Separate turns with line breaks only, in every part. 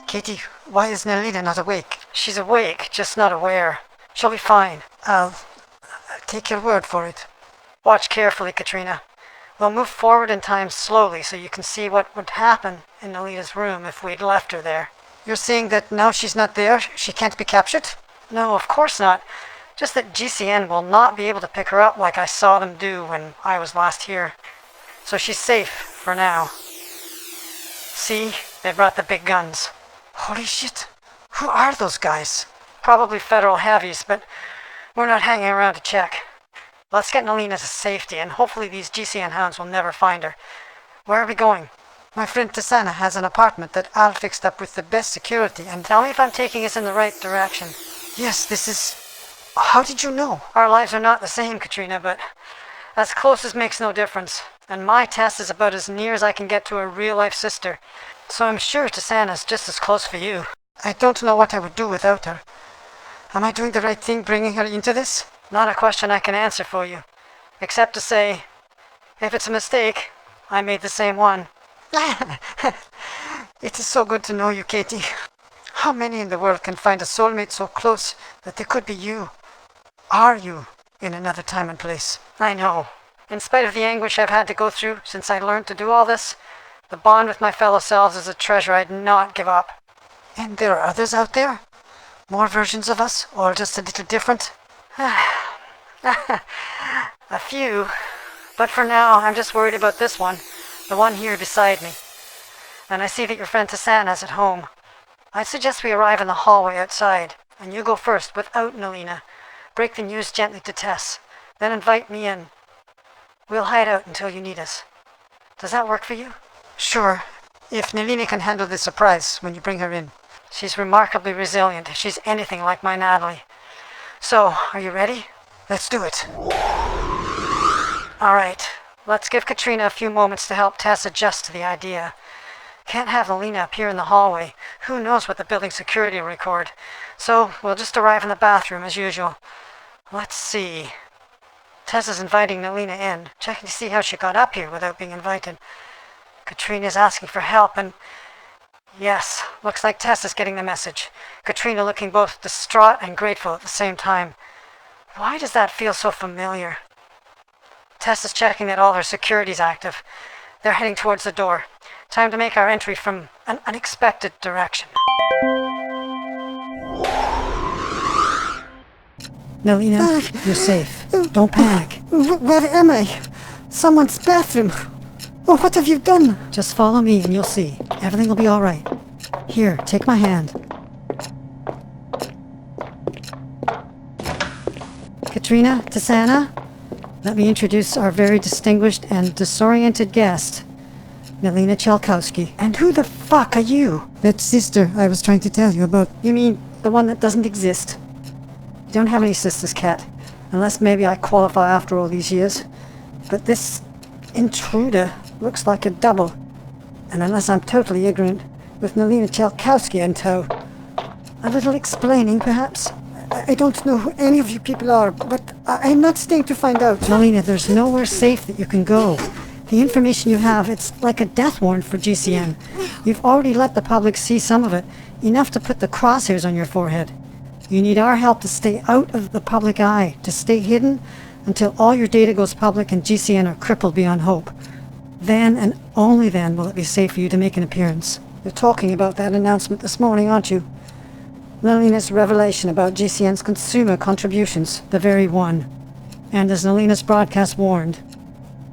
Katie, why is Melina not awake? She's awake, just not aware. She'll be fine. I'll take your word for it. Watch carefully, Katrina. We'll move forward in time slowly so you can see what would happen in Melina's room if we'd left her there. You're saying that now she's not there, she can't be captured? No, of course not. Just that GCN will not be able to pick her up like I saw them do when I was last here. So she's safe, for now. See? They brought the big guns. Holy shit. Who are those guys? Probably federal heavies, but we're not hanging around to check. Let's get Melina to safety, and hopefully these GCN hounds will never find her. Where are we going? My friend Tisana has an apartment that Al fixed up with the best security, and tell me if I'm taking us in the right direction. Yes, this is... How did you know? Our lives are not the same, Katrina, but as close as makes no difference. And my test is about as near as I can get to a real-life sister. So I'm sure Tisana's just as close for you. I don't know what I would do without her. Am I doing the right thing bringing her into this? Not a question I can answer for you. Except to say, if it's a mistake, I made the same one. It is so good to know you, Katie. How many in the world can find a soulmate so close that they could be you? Are you in another time and place? I know. In spite of the anguish I've had to go through since I learned to do all this, the bond with my fellow selves is a treasure I'd not give up. And there are others out there? More versions of us, or just a little different? A few. But for now, I'm just worried about this one. The one here beside me. And I see that your friend Tisana's at home. I'd suggest we arrive in the hallway outside, and you go first without Melina. Break the news gently to Tess, then invite me in. We'll hide out until you need us. Does that work for you? Sure, if Melina can handle the surprise when you bring her in. She's remarkably resilient if she's anything like my Natalie. So, are you ready? Let's do it. Alright, let's give Katrina a few moments to help Tess adjust to the idea. Can't have Melina appear in the hallway. Who knows what the building security will record. So, we'll just arrive in the bathroom as usual. Let's see. Tess is inviting Melina in, checking to see how she got up here without being invited. Katrina's asking for help, and... Yes, looks like Tess is getting the message. Katrina looking both distraught and grateful at the same time. Why does that feel so familiar? Tess is checking that all her security's active. They're heading towards the door. Time to make our entry from an unexpected direction. Melina, you're safe. Don't panic. Where am I? Someone's bathroom. Oh, what have you done? Just follow me and you'll see. Everything will be all right. Here, take my hand. Katrina, Tisana, let me introduce our very distinguished and disoriented guest, Melina Chalkowski. And who the fuck are you? That sister I was trying to tell you about. You mean the one that doesn't exist? You don't have any sisters, Kat. Unless maybe I qualify after all these years. But this intruder looks like a double. And unless I'm totally ignorant, with Melina Chalkowski in tow. A little explaining, perhaps? I don't know who any of you people are, but I'm not staying to find out. Melina, there's nowhere safe that you can go. The information you have, it's like a death warrant for GCN. You've already let the public see some of it, enough to put the crosshairs on your forehead. You need our help to stay out of the public eye, to stay hidden until all your data goes public and GCN are crippled beyond hope. Then and only then will it be safe for you to make an appearance. You're talking about that announcement this morning, aren't you? Melina's revelation about GCN's consumer contributions, the very one. And as Melina's broadcast warned,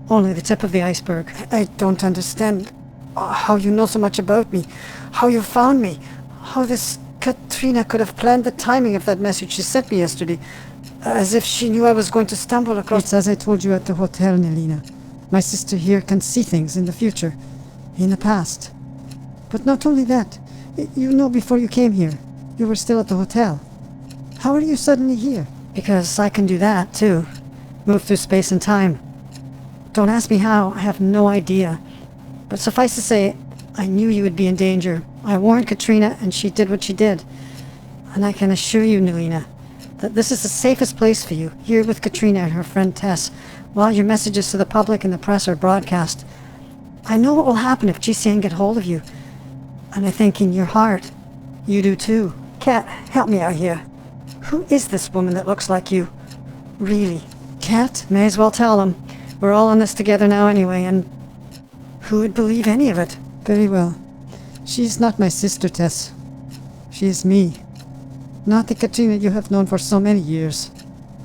only the tip of the iceberg. I don't understand how you know so much about me, how you found me, how this Katrina could have planned the timing of that message she sent me yesterday, as if she knew I was going to stumble across... It's as I told you at the hotel, Melina. My sister here can see things in the future, in the past. But not only that, you know before you came here, you were still at the hotel. How are you suddenly here? Because I can do that, too. Move through space and time. Don't ask me how, I have no idea. But suffice to say, I knew you would be in danger. I warned Katrina, and she did what she did. And I can assure you, Melina, that this is the safest place for you, here with Katrina and her friend Tess, while your messages to the public and the press are broadcast. I know what will happen if GCN get hold of you. And I think in your heart, You do too. Kat, help me out here. Who is this woman that looks like you? Really? Kat? May as well tell them. We're all in this together now anyway, and who would believe any of it?
Very well. She's not my sister, Tess. She is me. Not the Katrina you have known for so many years,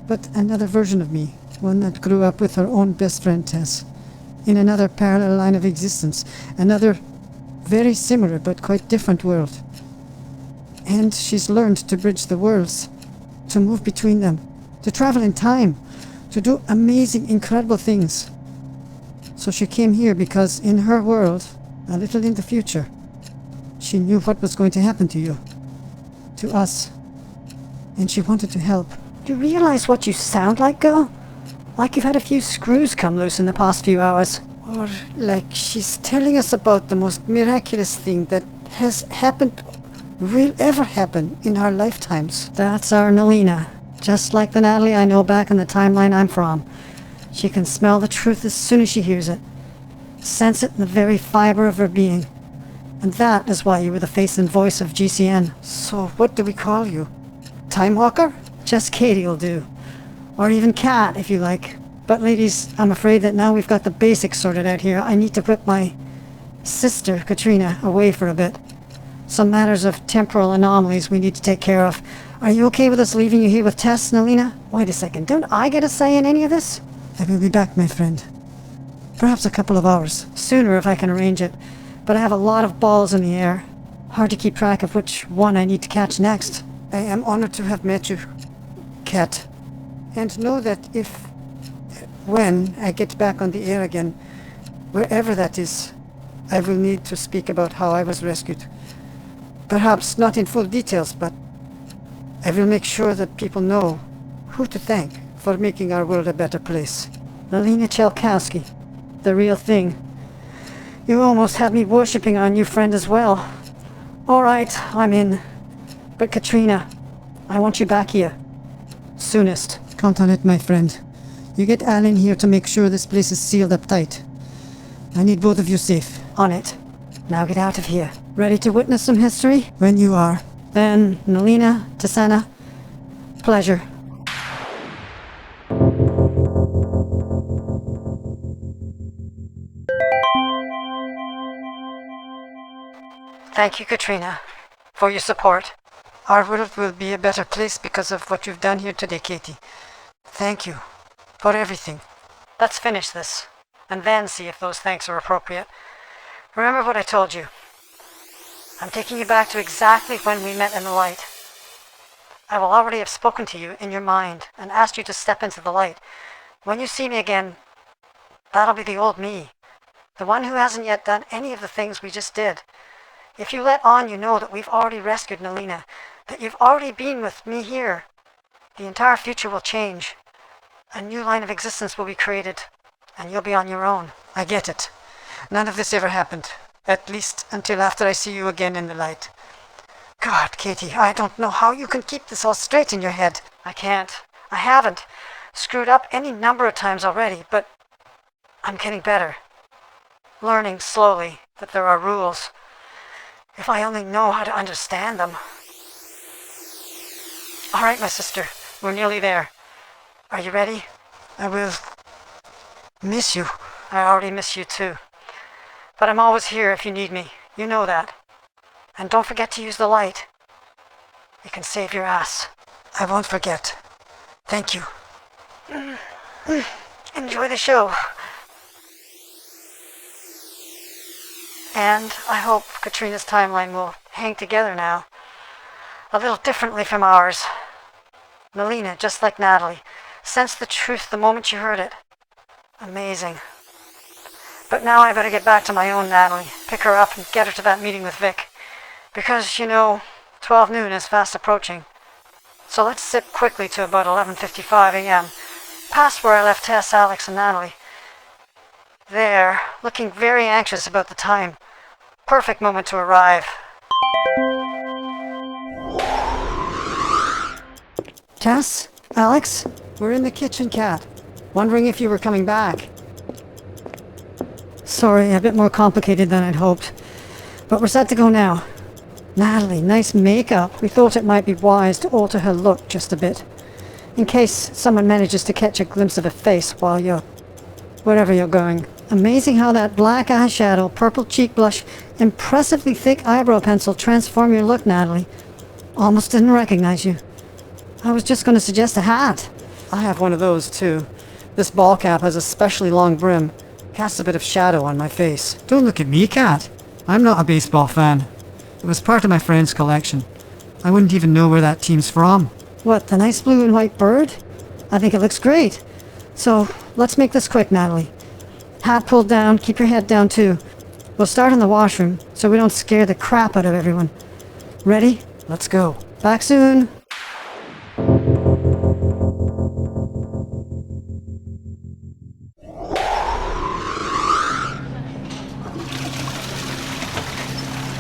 but another version of me, one that grew up with her own best friend, Tess, in another parallel line of existence, another very similar but quite different world. And she's learned to bridge the worlds, to move between them, to travel in time, to do amazing, incredible things. So she came here because in her world, a little in the future, she knew what was going to happen to you, to us, and she wanted to help.
Do you realize what you sound like, girl? Like you've had a few screws come loose in the past few hours.
Or like she's telling us about the most miraculous thing that has happened, will ever happen in our lifetimes.
That's our Melina. Just like the Natalie I know back in the timeline I'm from. She can smell the truth as soon as she hears it. Sense it in the very fiber of her being. And that is why you were the face and voice of GCN.
So what do we call you? Time Walker?
Just Katie'll do. Or even Kat, if you like. But ladies, I'm afraid that now we've got the basics sorted out here, I need to put my sister, Katrina, away for a bit. Some matters of temporal anomalies we need to take care of. Are you okay with us leaving you here with Tess, Melina? Wait a second, don't I get a say in any of this?
I will be back, my friend. Perhaps a couple of hours.
Sooner if I can arrange it. But I have a lot of balls in the air. Hard to keep track of which one I need to catch next.
I am honored to have met you, Kat. And know that when I get back on the air again, wherever that is, I will need to speak about how I was rescued. Perhaps not in full details, but I will make sure that people know who to thank for making our world a better place.
Melina Chelkowski, the real thing. You almost had me worshipping our new friend as well. Alright, I'm in. But Katrina, I want you back here. Soonest.
Count on it, my friend. You get Alan here to make sure this place is sealed up tight. I need both of you safe.
On it. Now get out of here. Ready to witness some history?
When you are.
Then, Melina, Tasana, pleasure. Thank you, Katrina, for your support.
Our world will be a better place because of what you've done here today, Katie. Thank you for everything.
Let's finish this, and then see if those thanks are appropriate. Remember what I told you. I'm taking you back to exactly when we met in the light. I will already have spoken to you in your mind and asked you to step into the light. When you see me again, that'll be the old me, the one who hasn't yet done any of the things we just did. If you let on, you know that we've already rescued Melina, that you've already been with me here. The entire future will change. A new line of existence will be created, and you'll be on your own.
I get it. None of this ever happened. At least until after I see you again in the light. God, Katie, I don't know how you can keep this all straight in your head.
I can't. I haven't. Screwed up any number of times already, but I'm getting better. Learning slowly that there are rules. If I only know how to understand them. All right, my sister. We're nearly there. Are you ready?
I will miss you.
I already miss you too. But I'm always here if you need me. You know that. And don't forget to use the light. It can save your ass.
I won't forget. Thank you.
Enjoy the show. And I hope Katrina's timeline will hang together now. A little differently from ours. Melina, just like Natalie, sensed the truth the moment you heard it. Amazing. But now I better get back to my own Natalie, pick her up and get her to that meeting with Vic. Because, 12 noon is fast approaching. So let's zip quickly to about 11:55 a.m., past where I left Tess, Alex, and Natalie. There, looking very anxious about the time. Perfect moment to arrive. Tess? Alex?
We're in the kitchen, Kat.
Wondering if you were coming back. Sorry, a bit more complicated than I'd hoped. But we're set to go now. Natalie, nice makeup. We thought it might be wise to alter her look just a bit, in case someone manages to catch a glimpse of her face while you're wherever you're going. Amazing how that black eyeshadow, purple cheek blush, impressively thick eyebrow pencil transform your look, Natalie. Almost didn't recognize you. I was just going to suggest a hat. I have one of those, too. This ball cap has a specially long brim. Casts a bit of shadow on my face.
Don't look at me, Kat. I'm not a baseball fan. It was part of my friend's collection. I wouldn't even know where that team's from.
What, the nice blue and white bird? I think it looks great. So, let's make this quick, Natalie. Hat pulled down, keep your head down too. We'll start in the washroom, so we don't scare the crap out of everyone. Ready?
Let's go.
Back soon.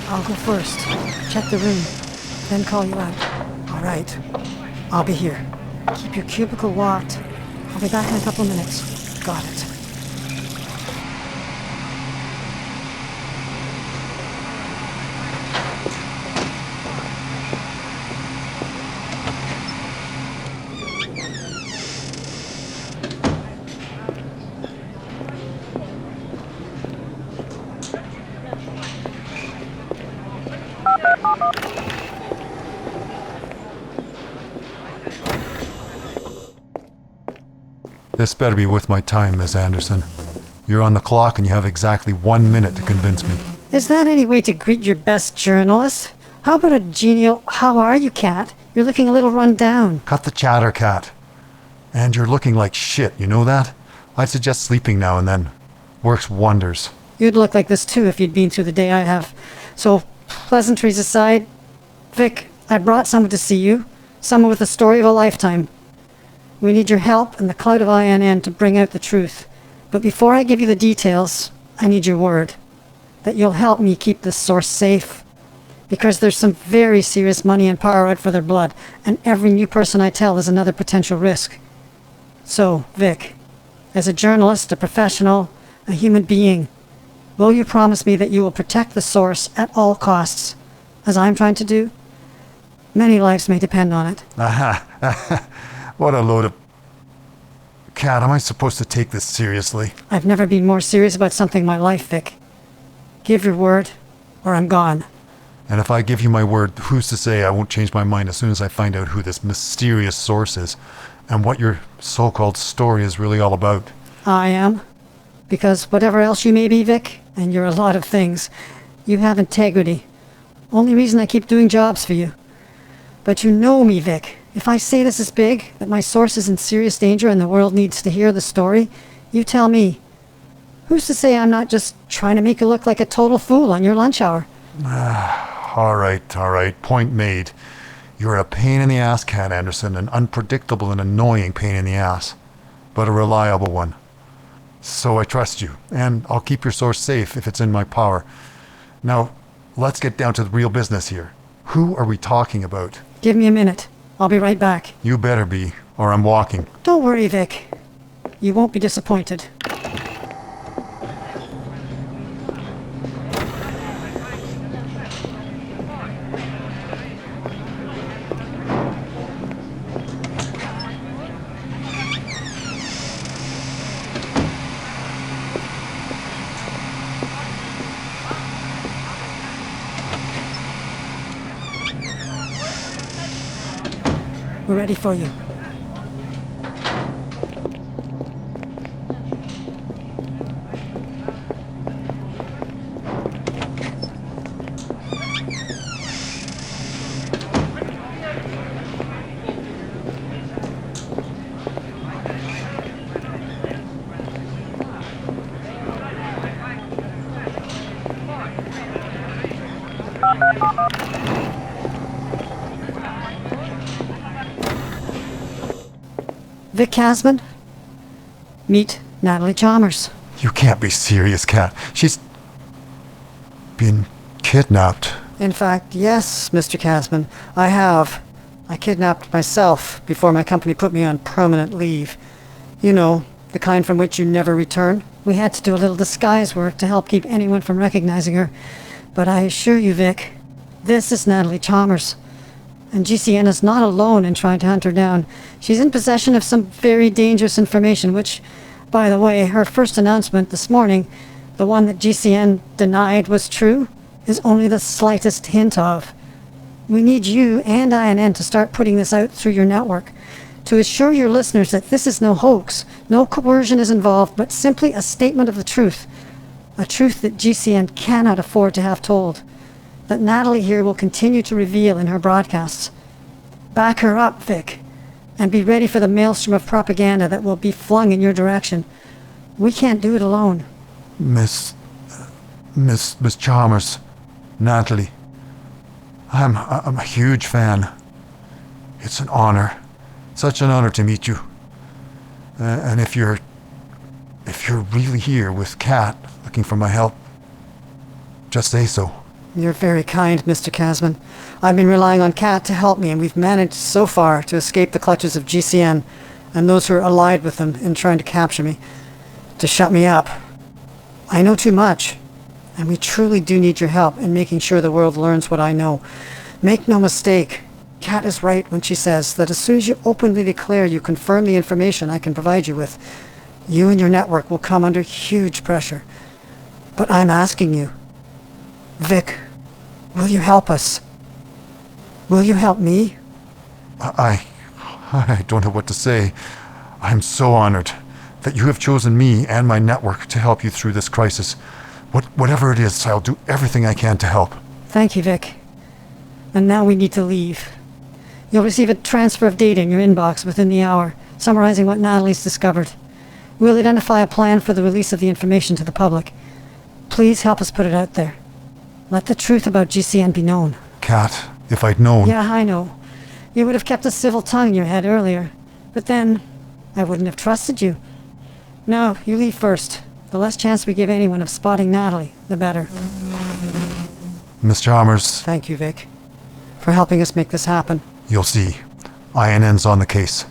I'll go first. Check the room, then call you out.
All right. I'll be here.
Keep your cubicle locked. I'll be back in a couple of minutes.
Got it.
This better be worth my time, Miss Anderson. You're on the clock and you have exactly 1 minute to convince me.
Is that any way to greet your best journalist? How about a genial, how are you, Kat? You're looking a little run down.
Cut the chatter, Kat. And you're looking like shit, you know that? I'd suggest sleeping now and then. Works wonders.
You'd look like this too if you'd been through the day I have. So, pleasantries aside, Vic, I brought someone to see you. Someone with a story of a lifetime. We need your help and the clout of INN to bring out the truth. But before I give you the details, I need your word that you'll help me keep this source safe. Because there's some very serious money and power out for their blood, and every new person I tell is another potential risk. So, Vic, as a journalist, a professional, a human being, will you promise me that you will protect the source at all costs, as I'm trying to do? Many lives may depend on it.
What a load of... Kat, am I supposed to take this seriously?
I've never been more serious about something in my life, Vic. Give your word, or I'm gone.
And if I give you my word, who's to say I won't change my mind as soon as I find out who this mysterious source is, and what your so-called story is really all about?
I am. Because whatever else you may be, Vic, and you're a lot of things, you have integrity. Only reason I keep doing jobs for you. But you know me, Vic. If I say this is big, that my source is in serious danger and the world needs to hear the story, you tell me. Who's to say I'm not just trying to make you look like a total fool on your lunch hour?
All right. Point made. You're a pain in the ass, Kat Anderson, an unpredictable and annoying pain in the ass, but a reliable one. So I trust you, and I'll keep your source safe if it's in my power. Now, let's get down to the real business here. Who are we talking about?
Give me a minute. I'll be right back.
You better be, or I'm walking.
Don't worry, Vic. You won't be disappointed. We're ready for you. Vic Casman, meet Natalie Chalmers.
You can't be serious, Kat. She's been kidnapped.
In fact, yes, Mr. Casman, I have. I kidnapped myself before my company put me on permanent leave. You know, the kind from which you never return. We had to do a little disguise work to help keep anyone from recognizing her. But I assure you, Vic, This is Natalie Chalmers. And GCN is not alone in trying to hunt her down. She's in possession of some very dangerous information, which, by the way, her first announcement this morning, the one that GCN denied was true, is only the slightest hint of. We need you and INN to start putting this out through your network, to assure your listeners that this is no hoax, no coercion is involved, but simply a statement of the truth. A truth that GCN cannot afford to have told. That Natalie here will continue to reveal in her broadcasts. Back her up, Vic, and be ready for the maelstrom of propaganda that will be flung in your direction. We can't do it alone.
Miss Chalmers, Natalie, I'm a huge fan. It's an honor, such an honor to meet you. And if you're really here with Kat looking for my help, just say so.
You're very kind, Mr. Casman. I've been relying on Kat to help me, and we've managed so far to escape the clutches of GCN and those who are allied with them in trying to capture me, to shut me up. I know too much, and we truly do need your help in making sure the world learns what I know. Make no mistake, Kat is right when she says that as soon as you openly declare you confirm the information I can provide you with, you and your network will come under huge pressure. But I'm asking you, Vic, will you help us? Will you help me?
I don't know what to say. I'm so honored that you have chosen me and my network to help you through this crisis. Whatever it is, I'll do everything I can to help.
Thank you, Vic. And now we need to leave. You'll receive a transfer of data in your inbox within the hour, summarizing what Natalie's discovered. We'll identify a plan for the release of the information to the public. Please help us put it out there. Let the truth about GCN be known.
Kat, if I'd known...
Yeah, I know. You would have kept a civil tongue in your head earlier. But then, I wouldn't have trusted you. No, you leave first. The less chance we give anyone of spotting Natalie, the better.
Miss Chalmers...
Thank you, Vic, for helping us make this happen.
You'll see. INN's on the case.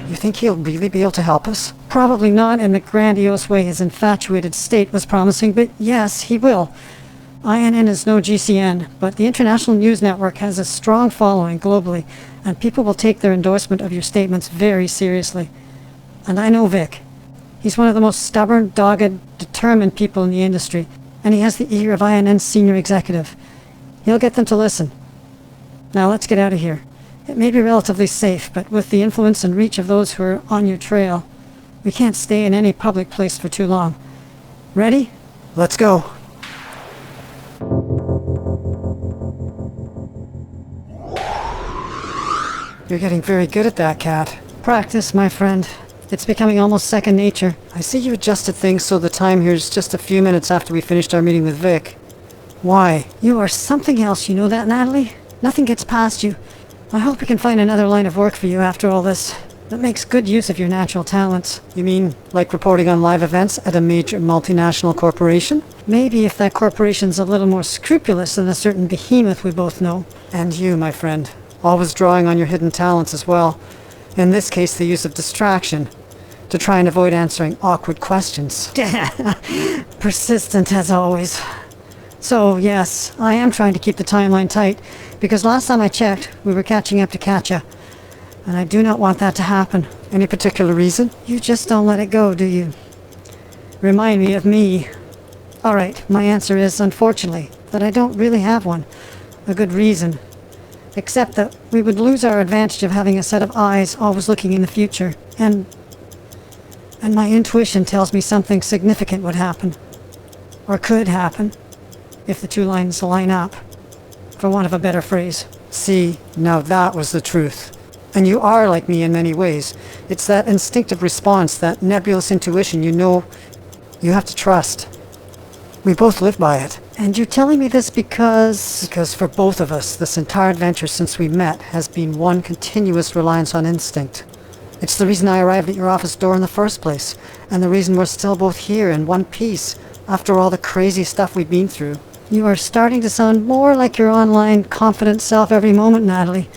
You think he'll really be able to help us?
Probably not in the grandiose way his infatuated state was promising, but yes, he will. INN is no GCN, but the International News Network has a strong following globally, and people will take their endorsement of your statements very seriously. And I know Vic. He's one of the most stubborn, dogged, determined people in the industry, and he has the ear of INN's senior executive. He'll get them to listen. Now let's get out of here. It may be relatively safe, but with the influence and reach of those who are on your trail, we can't stay in any public place for too long. Ready?
Let's go. You're getting very good at that, Kat.
Practice, my friend. It's becoming almost second nature.
I see you adjusted things so the time here's just a few minutes after we finished our meeting with Vic. Why?
You are something else, you know that, Natalie? Nothing gets past you. I hope we can find another line of work for you after all this that makes good use of your natural talents.
You mean, like reporting on live events at a major multinational corporation?
Maybe if that corporation's a little more scrupulous than a certain behemoth we both know.
And you, my friend, always drawing on your hidden talents as well. In this case, the use of distraction, to try and avoid answering awkward questions.
Persistent as always. So, yes, I am trying to keep the timeline tight, because last time I checked, we were catching up to Katja. And I do not want that to happen.
Any particular reason?
You just don't let it go, do you? Remind me of me. Alright, my answer is, unfortunately, that I don't really have one. A good reason. Except that we would lose our advantage of having a set of eyes always looking in the future. And my intuition tells me something significant would happen. Or could happen. If the two lines line up. For want of a better phrase.
See, now that was the truth. And you are like me in many ways. It's that instinctive response, that nebulous intuition you know you have to trust. We both live by it.
And you're telling me this because...
Because for both of us, this entire adventure since we met has been one continuous reliance on instinct. It's the reason I arrived at your office door in the first place, and the reason we're still both here in one piece, after all the crazy stuff we've been through.
You are starting to sound more like your online, confident self every moment, Natalie.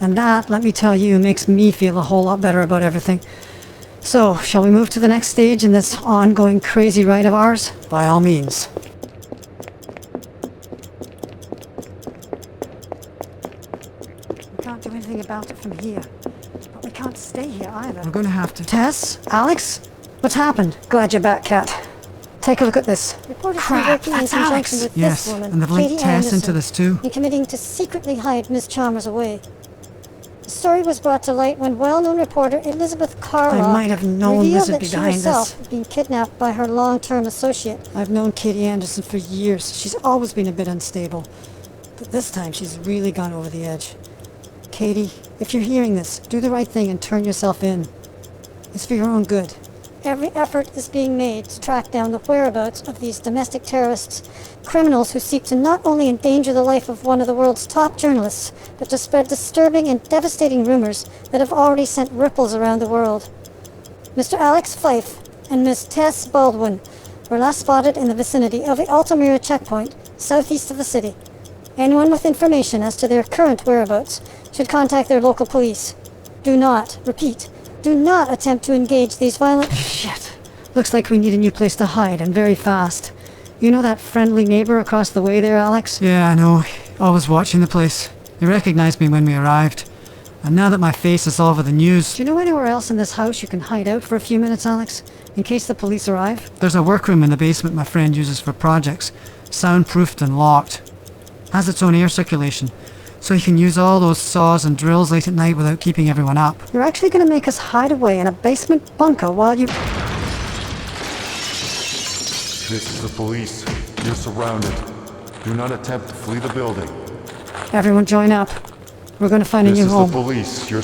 And that, let me tell you, makes me feel a whole lot better about everything. So, shall we move to the next stage in this ongoing crazy ride of ours?
By all means.
We can't do anything about it from here. But we can't stay here either.
We're gonna have to.
Tess? Alex? What's happened? Glad you're back, Kat. Take a look at this.
Reported to be
Crap,
working in
that's
conjunction
Alex.
with
Yes,
this woman,
and they've linked
Katie
Tess into
Anderson,
this too.
in committing to secretly hide Miss Chalmers away. The story was brought to light when well-known reporter Elizabeth Carlock
I might have known
revealed
this would
that
be
she
behind
herself
this.
had been kidnapped by her long-term associate.
I've known Katie Anderson for years. She's always been a bit unstable. But this time she's really gone over the edge. Katie, if you're hearing this, do the right thing and turn yourself in. It's for your own good.
Every effort is being made to track down the whereabouts of these domestic terrorists, criminals who seek to not only endanger the life of one of the world's top journalists, but to spread disturbing and devastating rumors that have already sent ripples around the world. Mr. Alex Fife and Miss Tess Baldwin were last spotted in the vicinity of the Altamira checkpoint, southeast of the city. Anyone with information as to their current whereabouts should contact their local police. Do not, repeat, do not attempt to engage these violent...
Shit. Looks like we need a new place to hide, and very fast. You know that friendly neighbor across the way there, Alex?
Yeah, I know. Always watching the place. He recognized me when we arrived. And now that my face is all over the news,
Do you know anywhere else in this house you can hide out for a few minutes, Alex? In case the police arrive?
there's a workroom in the basement my friend uses for projects. Soundproofed and locked. Has its own air circulation. So he can use all those saws and drills late at night without keeping everyone up.
You're actually gonna make us hide away in a basement bunker while you...
This is the police. You're surrounded. Do not attempt to flee the building.
Everyone join up. We're gonna find a
This
new
is
home.
the police. You're...